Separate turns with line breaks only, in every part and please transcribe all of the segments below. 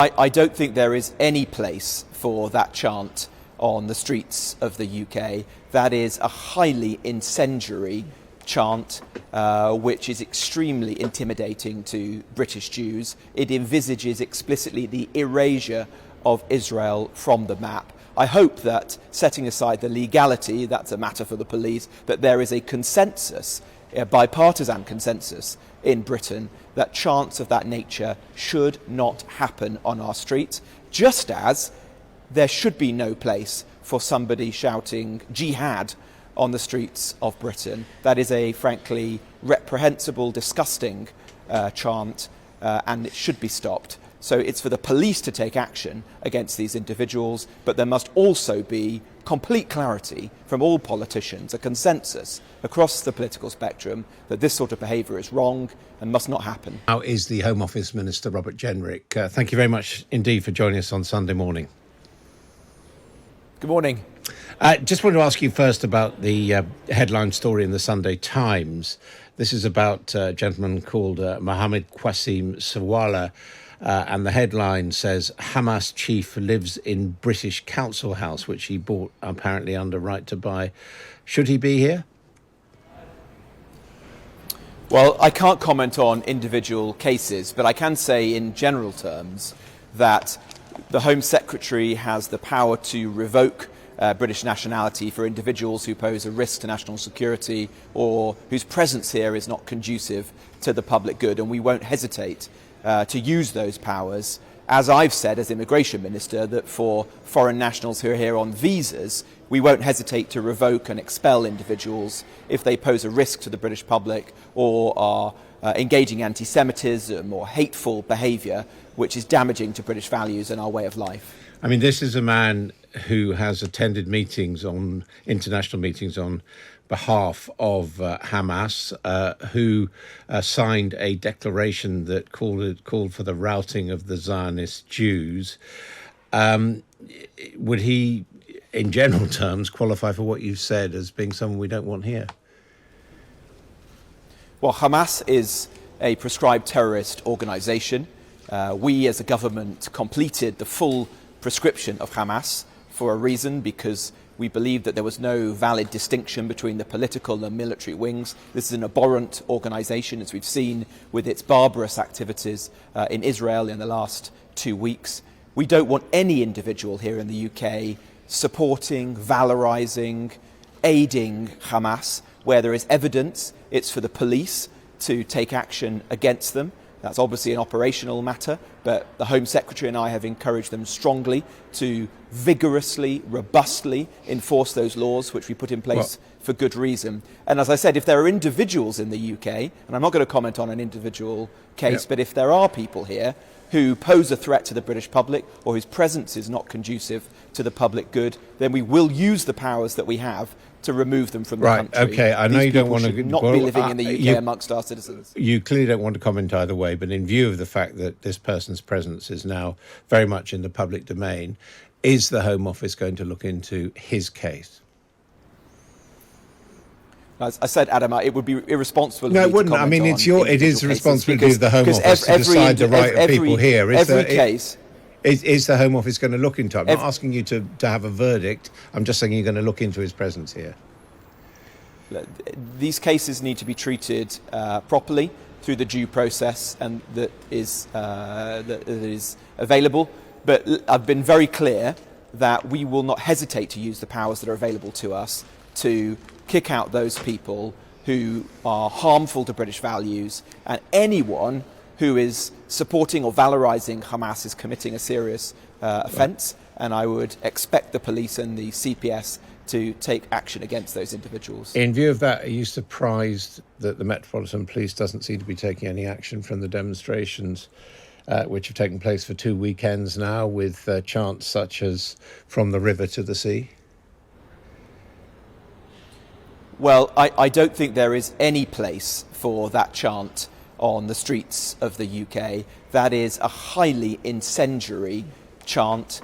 I don't think there is any place for that chant on the streets of the UK. That is a highly incendiary chant, which is extremely intimidating to British Jews. It envisages explicitly the erasure of Israel from the map. I hope that, setting aside the legality, that's a matter for the police, that there is a consensus, a bipartisan consensus in Britain, that chants of that nature should not happen on our streets, just as there should be no place for somebody shouting jihad on the streets of Britain. That is a frankly reprehensible, disgusting chant, and it should be stopped. So it's for the police to take action against these individuals, but there must also be complete clarity from all politicians, a consensus across the political spectrum that this sort of behaviour is wrong and must not happen.
Now is the Home Office Minister, Robert Jenrick. Thank you very much indeed for joining us on Sunday morning.
Good morning.
Just wanted to ask you first about the headline story in the Sunday Times. This is about a gentleman called Mohammed Qasim Sawala, and the headline says, Hamas chief lives in British council house, which he bought apparently under right to buy. Should he be here?
Well, I can't comment on individual cases, but I can say in general terms that the Home Secretary has the power to revoke British nationality for individuals who pose a risk to national security or whose presence here is not conducive to the public good, and we won't hesitate to use those powers. As I've said as Immigration Minister, that for foreign nationals who are here on visas, we won't hesitate to revoke and expel individuals if they pose a risk to the British public or are engaging anti-Semitism or hateful behaviour which is damaging to British values and our way of life.
I mean, this is a man who has attended meetings on international meetings on behalf of Hamas, who signed a declaration that called for the routing of the Zionist Jews. Would he, in general terms, qualify for what you've said as being someone we don't want here?
Well, Hamas is a proscribed terrorist organisation. We as a government completed the full prescription of Hamas for a reason, because we believed that there was no valid distinction between the political and military wings. This is an abhorrent organisation, as we've seen with its barbarous activities in Israel in the last 2 weeks. We don't want any individual here in the UK supporting, valorising, aiding Hamas. Where there is evidence, it's for the police to take action against them. That's obviously an operational matter, but the Home Secretary and I have encouraged them strongly to vigorously, robustly enforce those laws which we put in place for good reason. And as I said, if there are individuals in the UK, and I'm not going to comment on an individual case, but if there are people here who pose a threat to the British public or whose presence is not conducive to the public good, then we will use the powers that we have to remove them from the country.
Okay, I know you don't want to
not be living in the UK amongst our citizens.
You clearly don't want to comment either way, but in view of the fact that this person's presence is now very much in the public domain, is the Home Office going to look into his case?
As I said, Adam, it would be irresponsible.
No, it wouldn't. I mean, it is the responsibility of the Home Office to decide the right of people here. Is the Home Office going to look into it? I'm not asking you to have a verdict. I'm just saying you're going to look into his presence here.
These cases need to be treated properly through the due process and that is available. But I've been very clear that we will not hesitate to use the powers that are available to us to kick out those people who are harmful to British values, and anyone who is supporting or valorising Hamas is committing a serious offence, and I would expect the police and the CPS to take action against those individuals.
In view of that, are you surprised that the Metropolitan Police doesn't seem to be taking any action from the demonstrations which have taken place for 2 weekends now, with chants such as "From the River to the Sea"?
Well, I don't think there is any place for that chant on the streets of the UK. That is a highly incendiary chant,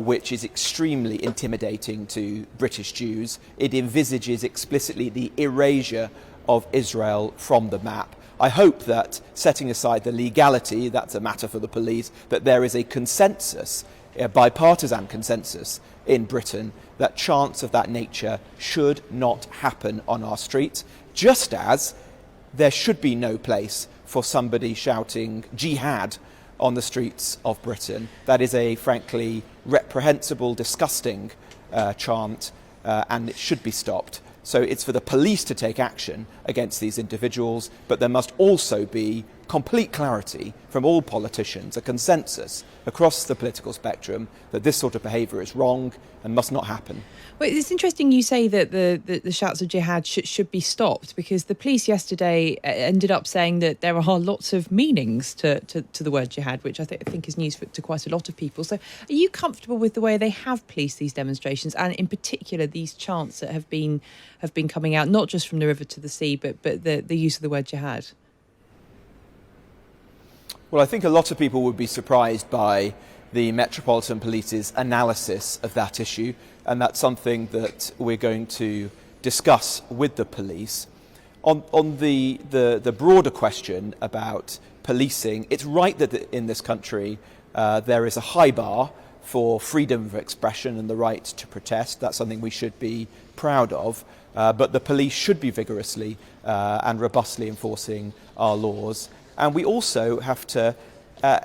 which is extremely intimidating to British Jews. It envisages explicitly the erasure of Israel from the map. I hope that, setting aside the legality, that's a matter for the police, that there is a consensus, a bipartisan consensus in Britain, that chants of that nature should not happen on our streets, just as there should be no place for somebody shouting jihad on the streets of Britain. That is a frankly reprehensible, disgusting chant, and it should be stopped. So it's for the police to take action against these individuals, but there must also be complete clarity from all politicians, a consensus across the political spectrum that this sort of behaviour is wrong and must not happen.
Well, it's interesting you say that the shouts of jihad should be stopped, because the police yesterday ended up saying that there are lots of meanings to the word jihad, which I think is news to quite a lot of people. So are you comfortable with the way they have policed these demonstrations, and in particular these chants that have been coming out, not just from the river to the sea, but the use of the word jihad?
Well, I think a lot of people would be surprised by the Metropolitan Police's analysis of that issue, and that's something that we're going to discuss with the police. On the broader question about policing, it's right that in this country there is a high bar for freedom of expression and the right to protest. That's something we should be proud of, but the police should be vigorously and robustly enforcing our laws. And we also have to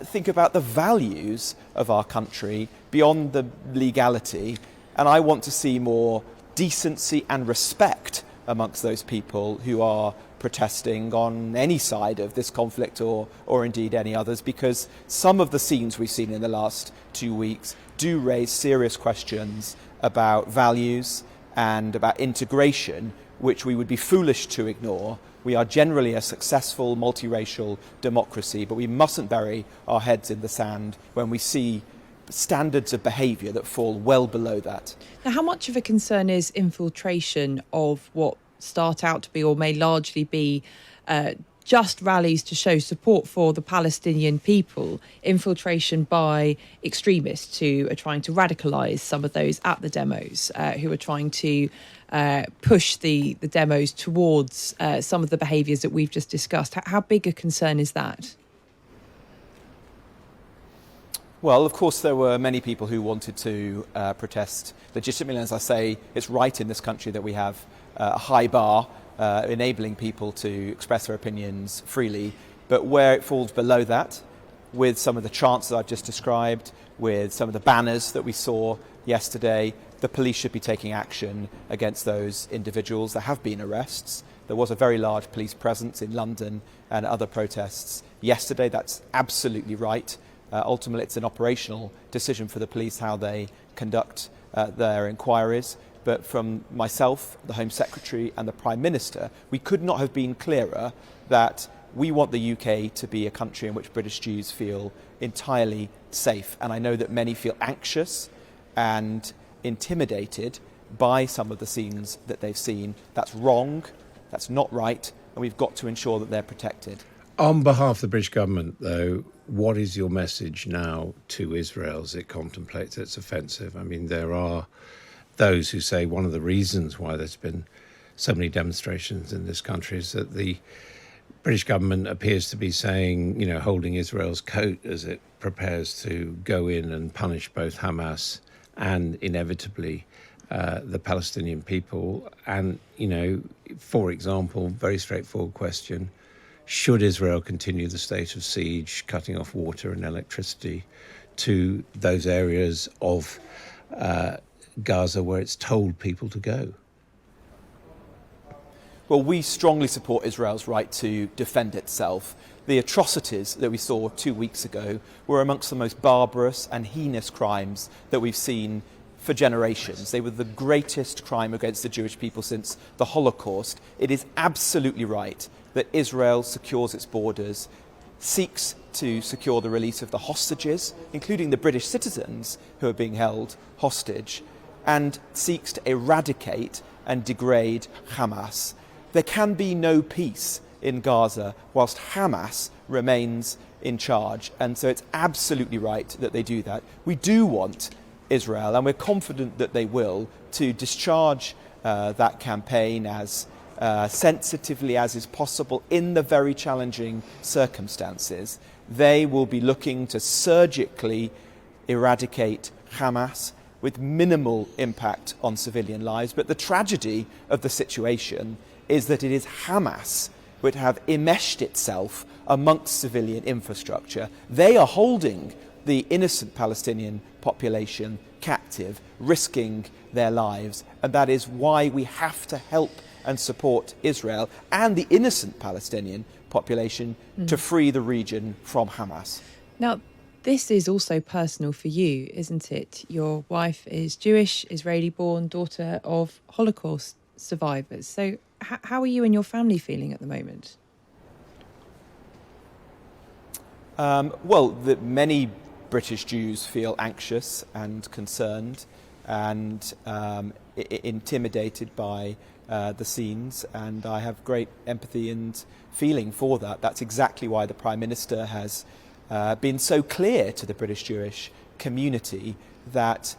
think about the values of our country beyond the legality. And I want to see more decency and respect amongst those people who are protesting on any side of this conflict or indeed any others, because some of the scenes we've seen in the last 2 weeks do raise serious questions about values and about integration, which we would be foolish to ignore. We are generally a successful multiracial democracy, but we mustn't bury our heads in the sand when we see standards of behaviour that fall well below that.
Now, how much of a concern is infiltration of what start out to be, or may largely be, just rallies to show support for the Palestinian people, infiltration by extremists who are trying to radicalise some of those at the demos, who are trying to push the demos towards some of the behaviours that we've just discussed? How big a concern is that?
Well, of course, there were many people who wanted to protest legitimately. And as I say, it's right in this country that we have a high bar enabling people to express their opinions freely. But where it falls below that, with some of the chants that I've just described, with some of the banners that we saw yesterday, the police should be taking action against those individuals. There have been arrests. There was a very large police presence in London and other protests yesterday. That's absolutely right. Ultimately, it's an operational decision for the police how they conduct their inquiries. But from myself, the Home Secretary and the Prime Minister, we could not have been clearer that we want the UK to be a country in which British Jews feel entirely safe. And I know that many feel anxious and intimidated by some of the scenes that they've seen. That's wrong, that's not right, and we've got to ensure that they're protected.
On behalf of the British government, though, what is your message now to Israel as it contemplates its offensive? I mean, there are those who say one of the reasons why there's been so many demonstrations in this country is that the British government appears to be saying, you know, holding Israel's coat as it prepares to go in and punish both Hamas and inevitably the Palestinian people. And, you know, for example, very straightforward question, should Israel continue the state of siege, cutting off water and electricity to those areas of Gaza where it's told people to go?
Well, we strongly support Israel's right to defend itself. The atrocities that we saw 2 weeks ago were amongst the most barbarous and heinous crimes that we've seen for generations. They were the greatest crime against the Jewish people since the Holocaust. It is absolutely right that Israel secures its borders, seeks to secure the release of the hostages, including the British citizens who are being held hostage, and seeks to eradicate and degrade Hamas. There can be no peace in Gaza whilst Hamas remains in charge, and so it's absolutely right that they do that. We do want Israel, and we're confident that they will, to discharge that campaign as sensitively as is possible in the very challenging circumstances, they will be looking to surgically eradicate Hamas with minimal impact on civilian lives. But the tragedy of the situation is that it is Hamas which have enmeshed itself amongst civilian infrastructure. They are holding the innocent Palestinian population captive, risking their lives, and that is why we have to help and support Israel and the innocent Palestinian population to free the region from Hamas.
Now, this is also personal for you, isn't it? Your wife is Jewish, Israeli-born, daughter of Holocaust survivors. So how are you and your family feeling at the moment?
Many British Jews feel anxious and concerned and intimidated by the scenes, and I have great empathy and feeling for that. That's exactly why the Prime Minister has been so clear to the British Jewish community that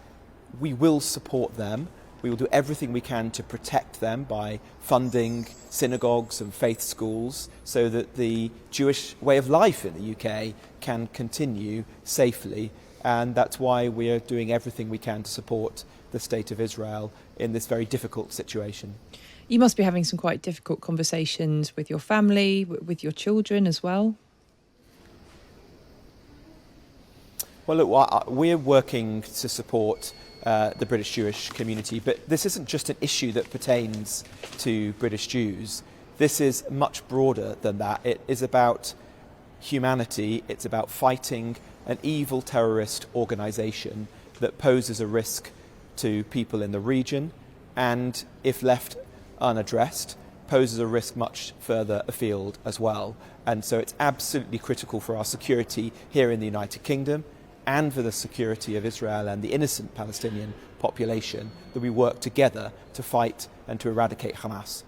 we will support them. We will do everything we can to protect them by funding synagogues and faith schools so that the Jewish way of life in the UK can continue safely. And that's why we are doing everything we can to support the State of Israel in this very difficult situation.
You must be having some quite difficult conversations with your family, with your children as well.
Well, look, we're working to support the British Jewish community, but this isn't just an issue that pertains to British Jews. This is much broader than that. It is about humanity. It's about fighting an evil terrorist organisation that poses a risk to people in the region and, if left unaddressed, poses a risk much further afield as well. And so it's absolutely critical for our security here in the United Kingdom and for the security of Israel and the innocent Palestinian population that we work together to fight and to eradicate Hamas.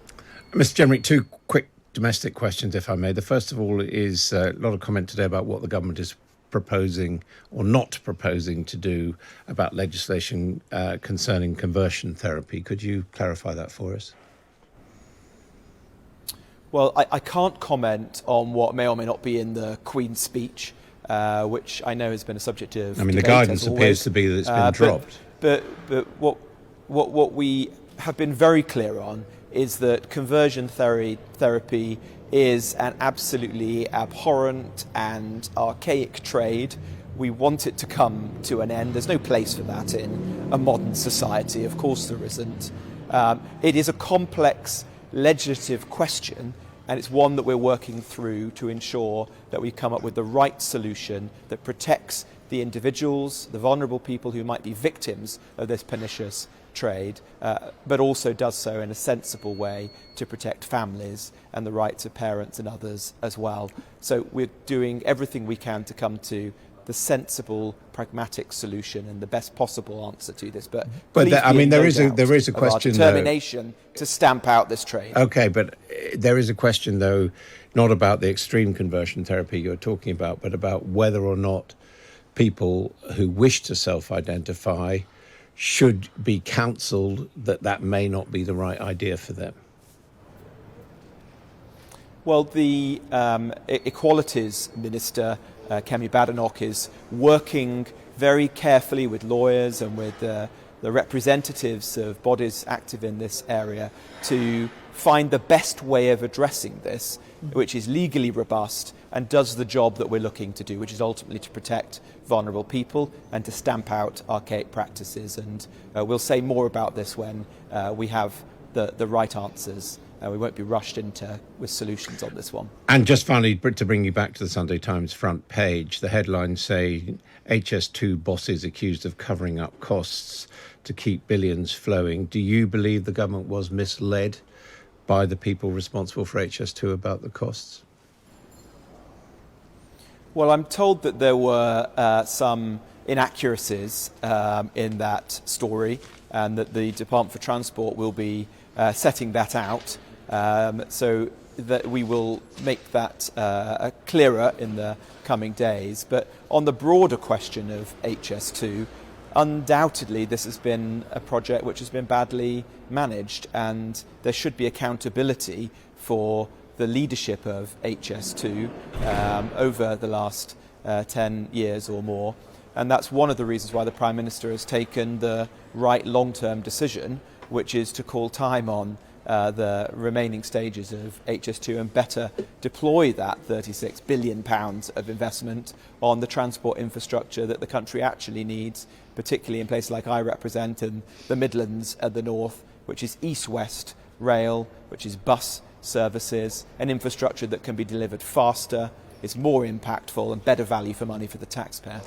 Mr. Jenrick, two quick domestic questions, if I may. The first of all is a lot of comment today about what the government is proposing or not proposing to do about legislation concerning conversion therapy. Could you clarify that for us?
Well, I can't comment on what may or may not be in the Queen's speech, which I know has been a subject of
the
debate,
guidance appears to be that it's been dropped.
But what we have been very clear on is that conversion therapy is an absolutely abhorrent and archaic trade. We want it to come to an end. There's no place for that in a modern society. Of course there isn't. It is a complex legislative question, and it's one that we're working through to ensure that we come up with the right solution that protects the individuals, the vulnerable people who might be victims of this pernicious trade, but also does so in a sensible way to protect families and the rights of parents and others as well. So we're doing everything we can to come to the sensible, pragmatic solution and the best possible answer to this. But there is a question, determination to stamp out this trade.
Okay, but there is a question, though, not about the extreme conversion therapy you're talking about, but about whether or not people who wish to self-identify should be counselled that that may not be the right idea for them.
Well, the Equalities Minister, Kemi Badenoch, is working very carefully with lawyers and with the representatives of bodies active in this area to find the best way of addressing this, which is legally robust and does the job that we're looking to do, which is ultimately to protect vulnerable people and to stamp out archaic practices. And we'll say more about this when we have the right answers. We won't be rushed with solutions on this one.
And just finally, to bring you back to the Sunday Times front page, the headlines say HS2 bosses accused of covering up costs to keep billions flowing. Do you believe the government was misled by the people responsible for HS2 about the costs?
Well, I'm told that there were some inaccuracies in that story and that the Department for Transport will be setting that out. So that we will make that clearer in the coming days. But on the broader question of HS2, undoubtedly this has been a project which has been badly managed, and there should be accountability for the leadership of HS2 over the last 10 years or more. And that's one of the reasons why the Prime Minister has taken the right long-term decision, which is to call time on the remaining stages of HS2 and better deploy that £36 billion of investment on the transport infrastructure that the country actually needs, particularly in places like I represent in the Midlands and the North, which is east-west rail, which is bus services, an infrastructure that can be delivered faster, is more impactful and better value for money for the taxpayer.